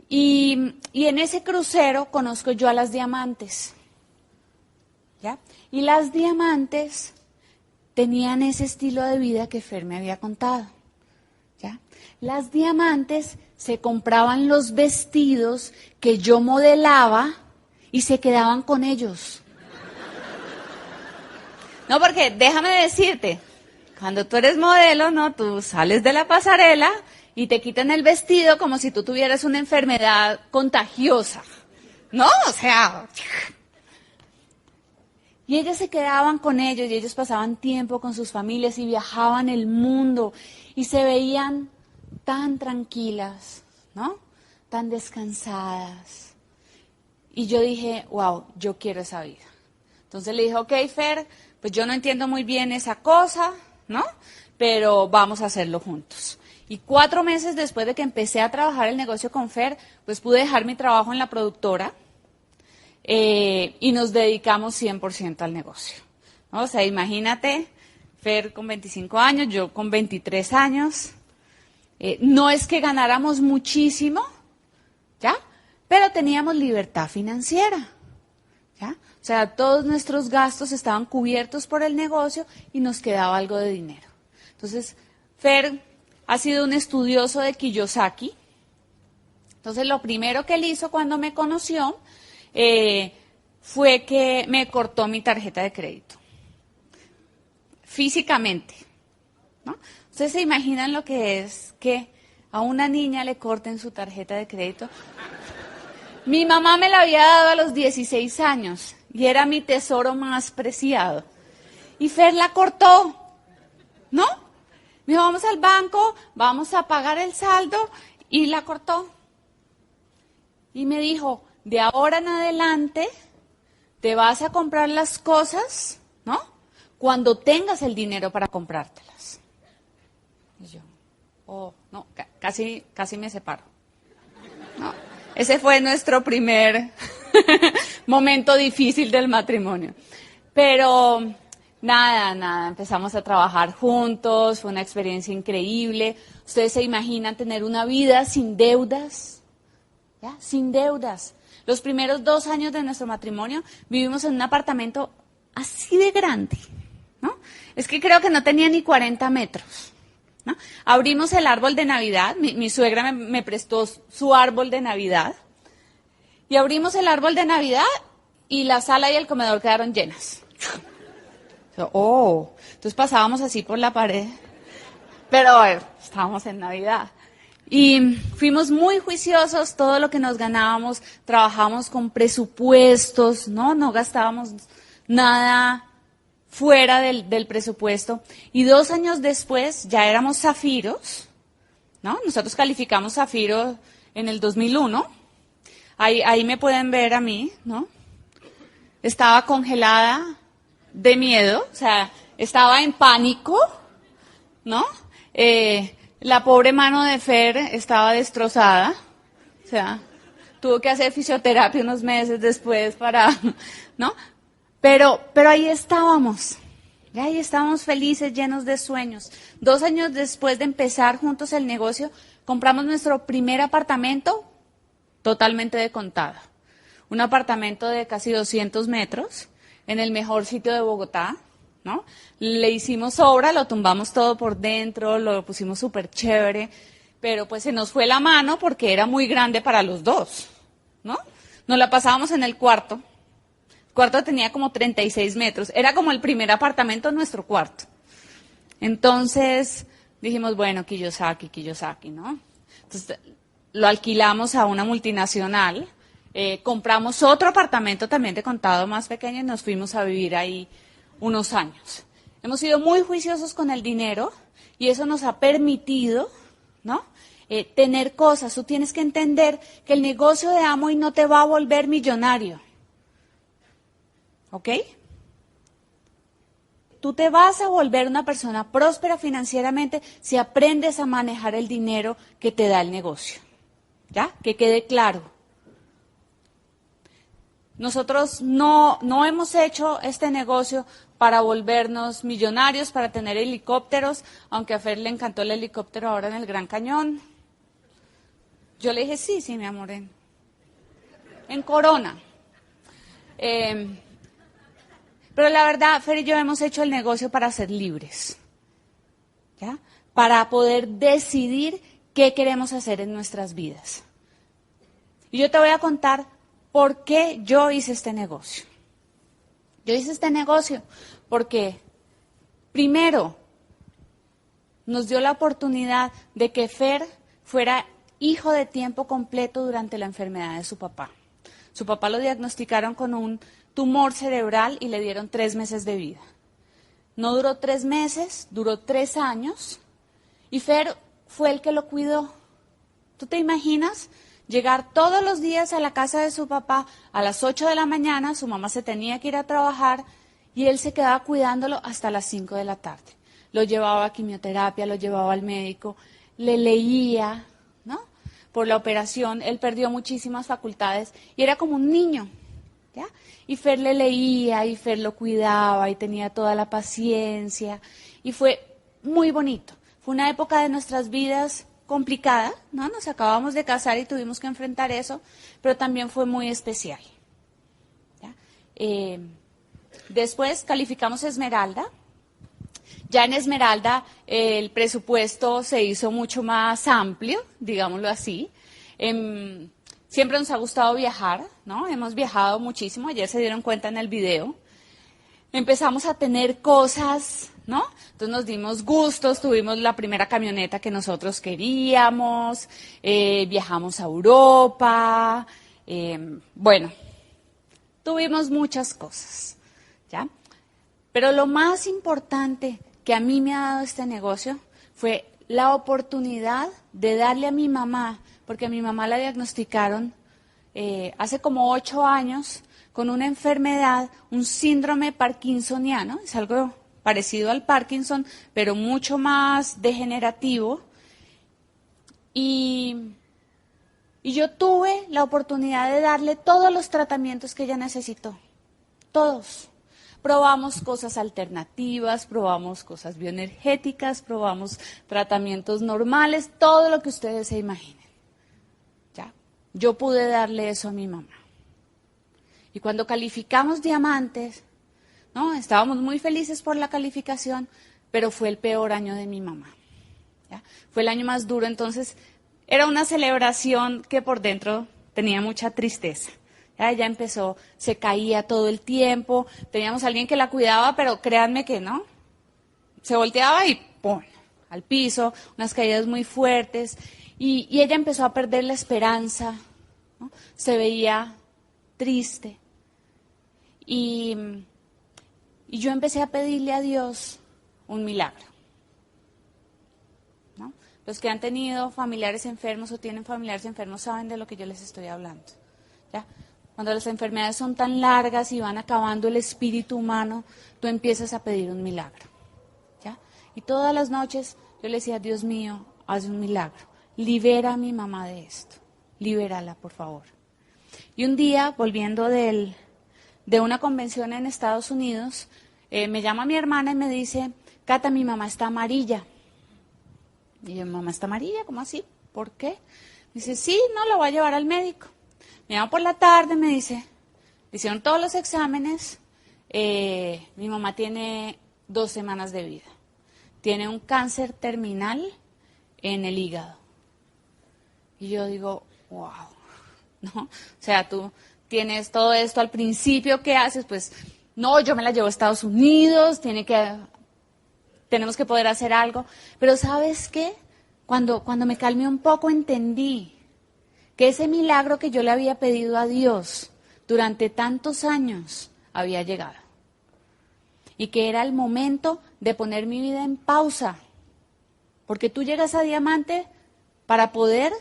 Y en ese crucero conozco yo a las diamantes, ¿ya? Y las diamantes tenían ese estilo de vida que Fer me había contado. ¿Ya? Las diamantes se compraban los vestidos que yo modelaba y se quedaban con ellos. No, porque déjame decirte, cuando tú eres modelo, ¿no? Tú sales de la pasarela y te quitan el vestido como si tú tuvieras una enfermedad contagiosa. ¿No? O sea... Y ellas se quedaban con ellos y ellos pasaban tiempo con sus familias y viajaban el mundo y se veían tan tranquilas, ¿no? Tan descansadas. Y yo dije, wow, yo quiero esa vida. Entonces le dije, ok, Fer, pues yo no entiendo muy bien esa cosa, ¿no? Pero vamos a hacerlo juntos. Y 4 meses después de que empecé a trabajar el negocio con Fer, pues pude dejar mi trabajo en la productora. Y nos dedicamos 100% al negocio, ¿no? O sea, imagínate, Fer con 25 años, yo con 23 años. No es que ganáramos muchísimo, ¿ya? Pero teníamos libertad financiera, ¿ya? O sea, todos nuestros gastos estaban cubiertos por el negocio y nos quedaba algo de dinero. Entonces, Fer ha sido un estudioso de Kiyosaki. Entonces, lo primero que él hizo cuando me conoció fue que me cortó mi tarjeta de crédito, físicamente, ¿no? ¿Ustedes se imaginan lo que es que a una niña le corten su tarjeta de crédito? Mi mamá me la había dado a los 16 años y era mi tesoro más preciado. Y Fer la cortó, ¿no? Me dijo, vamos al banco, vamos a pagar el saldo, y la cortó. Y me dijo, de ahora en adelante te vas a comprar las cosas, ¿no? Cuando tengas el dinero para comprártelas. Y yo, oh, no, casi me separo. No, ese fue nuestro primer momento difícil del matrimonio. Pero nada, empezamos a trabajar juntos, fue una experiencia increíble. ¿Ustedes se imaginan tener una vida sin deudas? ¿Ya? Sin deudas. Los primeros 2 años de nuestro matrimonio vivimos en un apartamento así de grande, ¿no? Es que creo que no tenía ni 40 metros, ¿no? Abrimos el árbol de Navidad, mi suegra me prestó su árbol de Navidad, y abrimos el árbol de Navidad y la sala y el comedor quedaron llenas. Oh, entonces pasábamos así por la pared, pero estábamos en Navidad. Y fuimos muy juiciosos, todo lo que nos ganábamos, trabajábamos con presupuestos, no gastábamos nada fuera del presupuesto. Y 2 años después ya éramos zafiros, ¿no? Nosotros calificamos zafiro en el 2001. Ahí me pueden ver a mí, ¿no? Estaba congelada de miedo, o sea, estaba en pánico, ¿no? La pobre mano de Fer estaba destrozada, o sea, tuvo que hacer fisioterapia unos meses después para, ¿no? Pero ahí estábamos, y ahí estábamos felices, llenos de sueños. 2 años después de empezar juntos el negocio, compramos nuestro primer apartamento totalmente de contado. Un apartamento de casi 200 metros en el mejor sitio de Bogotá, ¿no? Le hicimos obra, lo tumbamos todo por dentro, lo pusimos súper chévere, pero pues se nos fue la mano porque era muy grande para los dos, ¿no? Nos la pasábamos en el cuarto. El cuarto tenía como 36 metros, era como el primer apartamento en nuestro cuarto. Entonces dijimos, bueno, Kiyosaki, ¿no? Entonces lo alquilamos a una multinacional, compramos otro apartamento también de contado más pequeño y nos fuimos a vivir ahí unos años. Hemos sido muy juiciosos con el dinero y eso nos ha permitido, ¿no? Tener cosas. Tú tienes que entender que el negocio de Amway no te va a volver millonario. ¿Ok? Tú te vas a volver una persona próspera financieramente si aprendes a manejar el dinero que te da el negocio. ¿Ya? Que quede claro. Nosotros no hemos hecho este negocio para volvernos millonarios, para tener helicópteros, aunque a Fer le encantó el helicóptero ahora en el Gran Cañón. Yo le dije, sí, mi amor, en Corona. Pero la verdad, Fer y yo hemos hecho el negocio para ser libres, ¿ya? Para poder decidir qué queremos hacer en nuestras vidas. Y yo te voy a contar por qué yo hice este negocio. Yo hice este negocio porque, primero, nos dio la oportunidad de que Fer fuera hijo de tiempo completo durante la enfermedad de su papá. Su papá lo diagnosticaron con un tumor cerebral y le dieron 3 meses de vida. No duró 3 meses, duró 3 años y Fer fue el que lo cuidó. ¿Tú te imaginas llegar todos los días a la casa de su papá a las 8 de la mañana, su mamá se tenía que ir a trabajar y él se quedaba cuidándolo hasta las 5 de la tarde? Lo llevaba a quimioterapia, lo llevaba al médico, le leía, ¿no? Por la operación, él perdió muchísimas facultades y era como un niño, ¿ya? Y Fer le leía y Fer lo cuidaba y tenía toda la paciencia y fue muy bonito. Fue una época de nuestras vidas complicada, ¿no? Nos acabamos de casar y tuvimos que enfrentar eso, pero también fue muy especial, ¿ya? Después calificamos Esmeralda. Ya en Esmeralda el presupuesto se hizo mucho más amplio, digámoslo así. Siempre nos ha gustado viajar, ¿no? Hemos viajado muchísimo, ayer se dieron cuenta en el video. Empezamos a tener cosas, ¿no? Entonces nos dimos gustos, tuvimos la primera camioneta que nosotros queríamos, viajamos a Europa, bueno, tuvimos muchas cosas, ¿ya? Pero lo más importante que a mí me ha dado este negocio fue la oportunidad de darle a mi mamá, porque a mi mamá la diagnosticaron hace como 8 años con una enfermedad, un síndrome parkinsoniano, es algo parecido al Parkinson, pero mucho más degenerativo. Y yo tuve la oportunidad de darle todos los tratamientos que ella necesitó, todos. Probamos cosas alternativas, probamos cosas bioenergéticas, probamos tratamientos normales, todo lo que ustedes se imaginen. ¿Ya? Yo pude darle eso a mi mamá. Y cuando calificamos diamantes, ¿no? Estábamos muy felices por la calificación, pero fue el peor año de mi mamá, ¿ya? Fue el año más duro, entonces era una celebración que por dentro tenía mucha tristeza. Ya, ella empezó, se caía todo el tiempo, teníamos a alguien que la cuidaba, pero créanme que no, se volteaba y ¡pum!, al piso, unas caídas muy fuertes, y ella empezó a perder la esperanza, ¿no? Se veía triste, y yo empecé a pedirle a Dios un milagro, ¿no? Los que han tenido familiares enfermos o tienen familiares enfermos saben de lo que yo les estoy hablando, ¿ya? Cuando las enfermedades son tan largas y van acabando el espíritu humano, tú empiezas a pedir un milagro, ¿ya? Y todas las noches yo le decía, Dios mío, haz un milagro, libera a mi mamá de esto, libérala, por favor. Y un día, volviendo de una convención en Estados Unidos, me llama mi hermana y me dice, Cata, mi mamá está amarilla. Y yo, ¿mamá está amarilla? ¿Cómo así? ¿Por qué? Me dice, sí, no, la voy a llevar al médico. Me llama por la tarde, me dice, le hicieron todos los exámenes, mi mamá tiene 2 semanas de vida, tiene un cáncer terminal en el hígado. Y yo digo, wow, ¿no? O sea, tú tienes todo esto al principio, ¿qué haces? Pues, no, yo me la llevo a Estados Unidos, tenemos que poder hacer algo. Pero ¿sabes qué? Cuando me calmé un poco entendí que ese milagro que yo le había pedido a Dios durante tantos años había llegado. Y que era el momento de poner mi vida en pausa. Porque tú llegas a Diamante para poder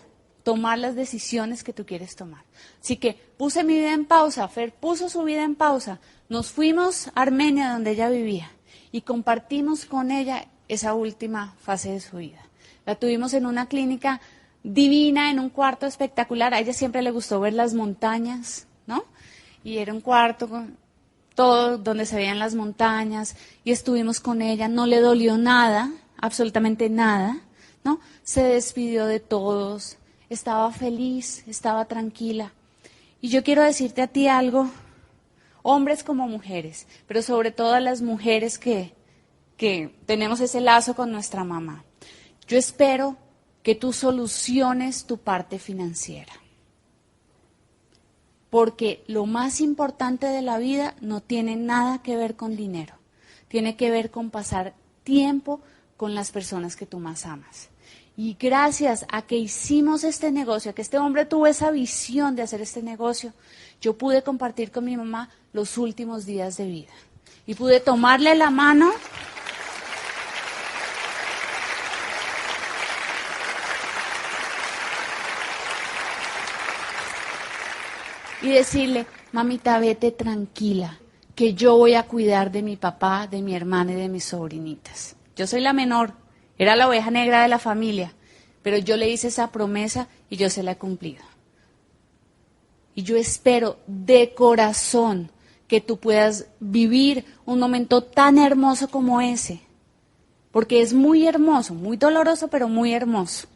tomar las decisiones que tú quieres tomar. Así que puse mi vida en pausa, Fer puso su vida en pausa, nos fuimos a Armenia donde ella vivía y compartimos con ella esa última fase de su vida. La tuvimos en una clínica divina, en un cuarto espectacular. A ella siempre le gustó ver las montañas, ¿no? Y era un cuarto con todo donde se veían las montañas y estuvimos con ella. No le dolió nada, absolutamente nada, ¿no? Se despidió de todos, estaba feliz, estaba tranquila. Y yo quiero decirte a ti algo. hombres como mujeres, pero sobre todo a las mujeres que tenemos ese lazo con nuestra mamá. Yo espero que tú soluciones tu parte financiera, porque lo más importante de la vida no tiene nada que ver con dinero, tiene que ver con pasar tiempo con las personas que tú más amas. Y gracias a que hicimos este negocio, a que este hombre tuvo esa visión de hacer este negocio, yo pude compartir con mi mamá los últimos días de vida. Y pude tomarle la mano y decirle, mamita, vete tranquila, que yo voy a cuidar de mi papá, de mi hermana y de mis sobrinitas. Yo soy la menor, era la oveja negra de la familia, pero yo le hice esa promesa y yo se la he cumplido. Y yo espero de corazón que tú puedas vivir un momento tan hermoso como ese, porque es muy hermoso, muy doloroso, pero muy hermoso.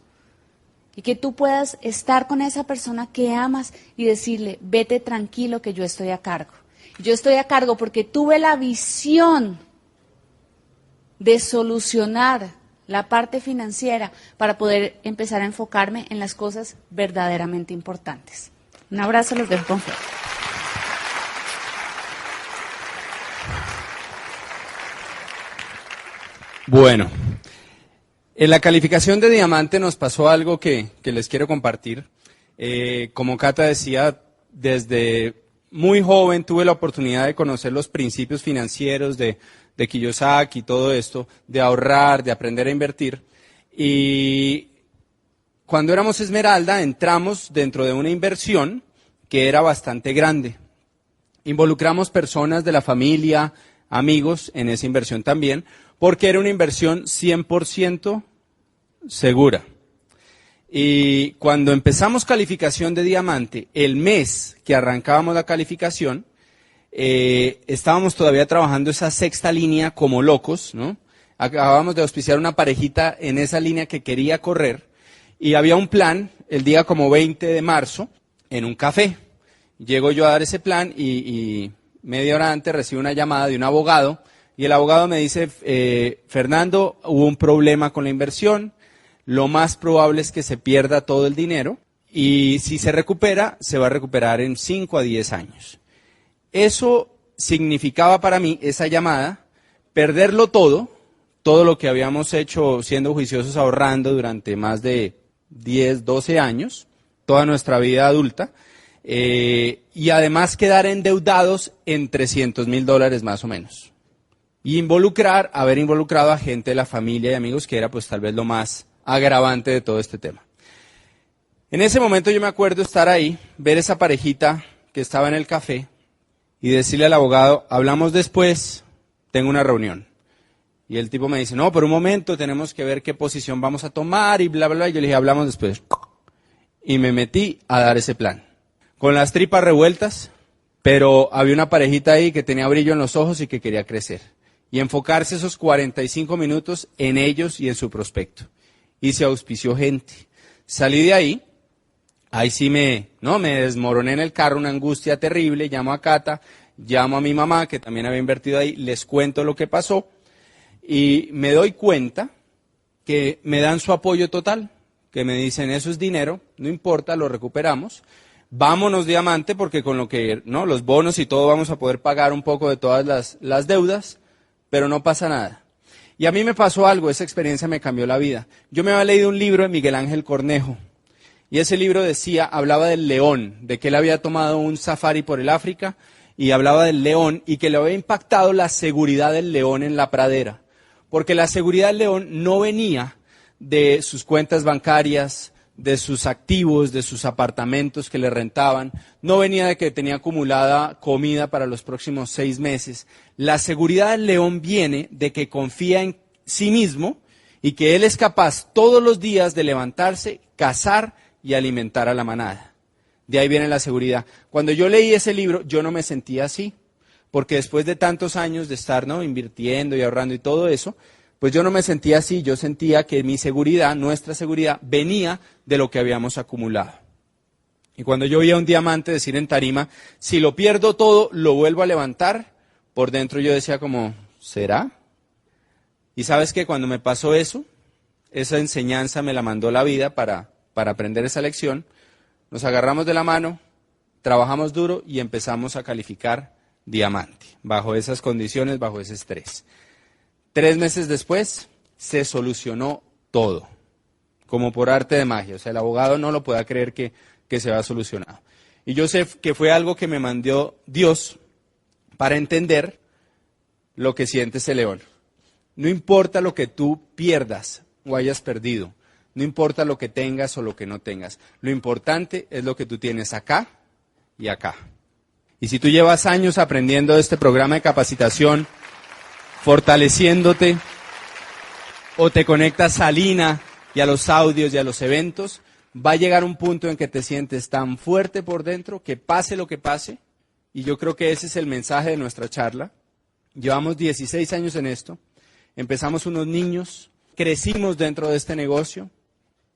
Y que tú puedas estar con esa persona que amas y decirle, vete tranquilo que yo estoy a cargo. Yo estoy a cargo porque tuve la visión de solucionar la parte financiera para poder empezar a enfocarme en las cosas verdaderamente importantes. Un abrazo, los dejo con fe. Bueno, en la calificación de diamante nos pasó algo que les quiero compartir. Como Cata decía, desde muy joven tuve la oportunidad de conocer los principios financieros de Kiyosaki y todo esto, de ahorrar, de aprender a invertir. Y cuando éramos Esmeralda entramos dentro de una inversión que era bastante grande. Involucramos personas de la familia, amigos en esa inversión también, porque era una inversión 100% segura. Y cuando empezamos calificación de diamante, el mes que arrancábamos la calificación, estábamos todavía trabajando esa sexta línea como locos, ¿no? Acabábamos de auspiciar una parejita en esa línea que quería correr y había un plan el día como 20 de marzo en un café. Llego yo a dar ese plan y media hora antes recibo una llamada de un abogado y el abogado me dice, Fernando, hubo un problema con la inversión, lo más probable es que se pierda todo el dinero y si se recupera, se va a recuperar en 5 a 10 años. Eso significaba para mí, esa llamada, perderlo todo lo que habíamos hecho siendo juiciosos ahorrando durante más de 10, 12 años, toda nuestra vida adulta, y además quedar endeudados en $300,000 más o menos. Y haber involucrado a gente de la familia y amigos, que era pues tal vez lo más agravante de todo este tema. En ese momento yo me acuerdo estar ahí, ver esa parejita que estaba en el café y decirle al abogado, hablamos después, tengo una reunión. Y el tipo me dice, no, por un momento tenemos que ver qué posición vamos a tomar y bla, bla, bla. Y yo le dije, hablamos después. Y me metí a dar ese plan. Con las tripas revueltas, pero había una parejita ahí que tenía brillo en los ojos y que quería crecer. Y enfocarse esos 45 minutos en ellos y en su prospecto. Y se auspició gente. Salí de ahí sí me desmoroné en el carro, una angustia terrible, llamo a Cata, llamo a mi mamá, que también había invertido ahí, les cuento lo que pasó. Y me doy cuenta que me dan su apoyo total, que me dicen, eso es dinero, no importa, lo recuperamos. Vámonos diamante, porque con lo que, ¿no?, los bonos y todo vamos a poder pagar un poco de todas las deudas, pero no pasa nada. Y a mí me pasó algo, esa experiencia me cambió la vida. Yo me había leído un libro de Miguel Ángel Cornejo, y ese libro hablaba del león, de que él había tomado un safari por el África, y hablaba del león, y que le había impactado la seguridad del león en la pradera. Porque la seguridad del león no venía de sus cuentas bancarias, de sus activos, de sus apartamentos que le rentaban, no venía de que tenía acumulada comida para los próximos 6 meses. La seguridad del león viene de que confía en sí mismo y que él es capaz todos los días de levantarse, cazar y alimentar a la manada. De ahí viene la seguridad. Cuando yo leí ese libro, yo no me sentía así, porque después de tantos años de estar, ¿no?, invirtiendo y ahorrando y todo eso, pues yo no me sentía así, yo sentía que mi seguridad, nuestra seguridad, venía de lo que habíamos acumulado. Y cuando yo oía a un diamante decir en tarima, si lo pierdo todo, lo vuelvo a levantar, por dentro yo decía como, ¿será? Y sabes que cuando me pasó eso, esa enseñanza me la mandó la vida para aprender esa lección, nos agarramos de la mano, trabajamos duro y empezamos a calificar diamante, bajo esas condiciones, bajo ese estrés. 3 meses después, se solucionó todo, como por arte de magia. O sea, el abogado no lo pueda creer que se va solucionado. Y yo sé que fue algo que me mandó Dios para entender lo que siente ese león. No importa lo que tú pierdas o hayas perdido, no importa lo que tengas o lo que no tengas, lo importante es lo que tú tienes acá y acá. Y si tú llevas años aprendiendo de este programa de capacitación, fortaleciéndote, o te conectas a Lina y a los audios y a los eventos, va a llegar un punto en que te sientes tan fuerte por dentro que pase lo que pase, y yo creo que ese es el mensaje de nuestra charla. Llevamos 16 años en esto, empezamos unos niños, crecimos dentro de este negocio,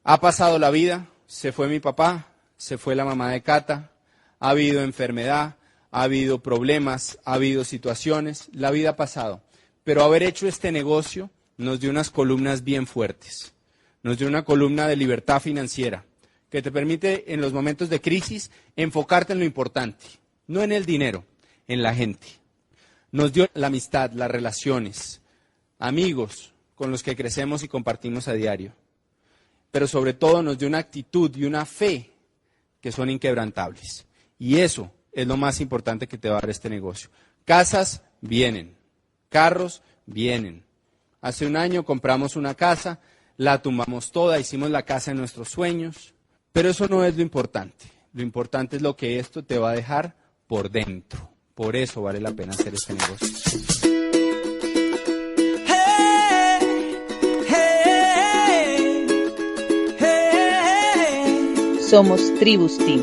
ha pasado la vida, se fue mi papá, se fue la mamá de Cata, ha habido enfermedad, ha habido problemas, ha habido situaciones, la vida ha pasado, pero haber hecho este negocio nos dio unas columnas bien fuertes. Nos dio una columna de libertad financiera que te permite en los momentos de crisis enfocarte en lo importante, no en el dinero, en la gente. Nos dio la amistad, las relaciones, amigos con los que crecemos y compartimos a diario. Pero sobre todo nos dio una actitud y una fe que son inquebrantables. Y eso es lo más importante que te va a dar este negocio. Casas vienen, carros vienen. Hace un año compramos una casa, la tumbamos toda, hicimos la casa de nuestros sueños, pero eso no es lo importante. Lo importante es lo que esto te va a dejar por dentro. Por eso vale la pena hacer este negocio. Somos Tribus Team.